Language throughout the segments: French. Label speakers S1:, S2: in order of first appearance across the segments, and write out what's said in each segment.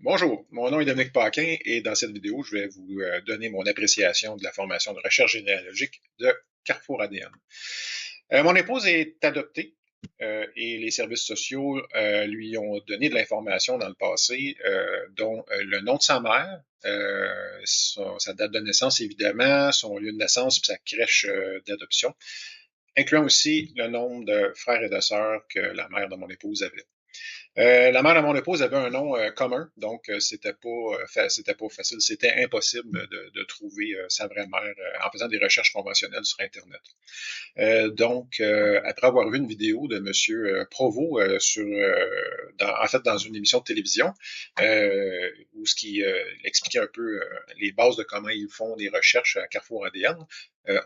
S1: Bonjour, mon nom est Dominique Paquin et dans cette vidéo, je vais vous donner mon appréciation de la formation de recherche généalogique de Carrefour ADN. Mon épouse est adoptée et les services sociaux lui ont donné de l'information dans le passé, dont le nom de sa mère, sa date de naissance évidemment, son lieu de naissance et sa crèche d'adoption, incluant aussi le nombre de frères et de sœurs que la mère de mon épouse avait. La mère de mon épouse avait un nom commun, donc c'était pas facile, c'était impossible de trouver sa vraie mère en faisant des recherches conventionnelles sur Internet. Après avoir vu une vidéo de Monsieur Provost en fait, dans une émission de télévision, où ce qui expliquait un peu les bases de comment ils font des recherches à Carrefour ADN,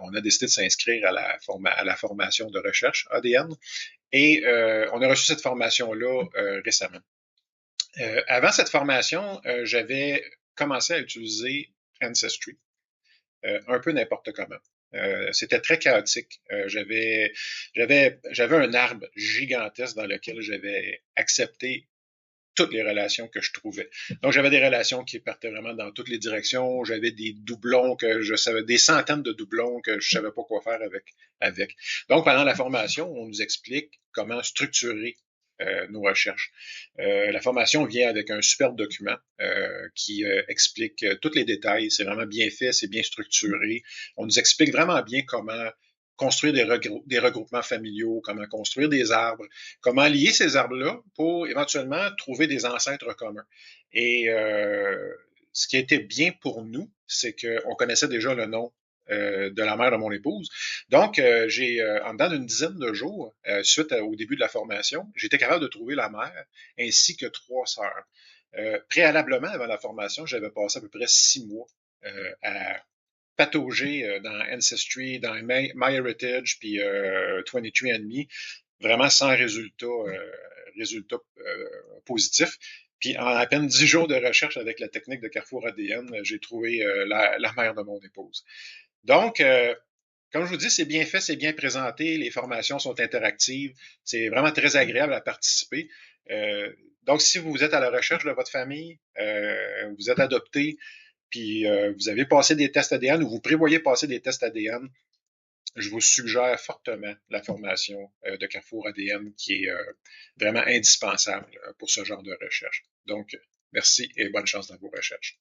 S1: on a décidé de s'inscrire à la formation de recherche ADN et on a reçu cette formation-là récemment. Avant cette formation, j'avais commencé à utiliser Ancestry, un peu n'importe comment. C'était très chaotique. J'avais un arbre gigantesque dans lequel j'avais accepté toutes les relations que je trouvais. Donc, j'avais des relations qui partaient vraiment dans toutes les directions. J'avais des doublons que je savais, des centaines de doublons que je savais pas quoi faire avec. Donc, pendant la formation, on nous explique comment structurer nos recherches. La formation vient avec un superbe document qui explique tous les détails. C'est vraiment bien fait, c'est bien structuré. On nous explique vraiment bien comment construire des regroupements familiaux, comment construire des arbres, comment lier ces arbres-là pour éventuellement trouver des ancêtres communs. Et ce qui a été bien pour nous, c'est qu'on connaissait déjà le nom de la mère de mon épouse. Donc, en dedans d'une dizaine de jours, au début de la formation, j'étais capable de trouver la mère ainsi que trois sœurs. Préalablement, avant la formation, j'avais passé à peu près 6 mois à patauger dans Ancestry, dans MyHeritage, puis 23andMe, vraiment sans résultat positif. Puis en à peine 10 jours de recherche avec la technique de Carrefour ADN, j'ai trouvé la mère de mon épouse. Donc, comme je vous dis, c'est bien fait, c'est bien présenté, les formations sont interactives, c'est vraiment très agréable à participer. Donc, si vous êtes à la recherche de votre famille, vous êtes adopté, puis vous avez passé des tests ADN ou vous prévoyez passer des tests ADN, je vous suggère fortement la formation de Carrefour ADN qui est vraiment indispensable pour ce genre de recherche. Donc, merci et bonne chance dans vos recherches.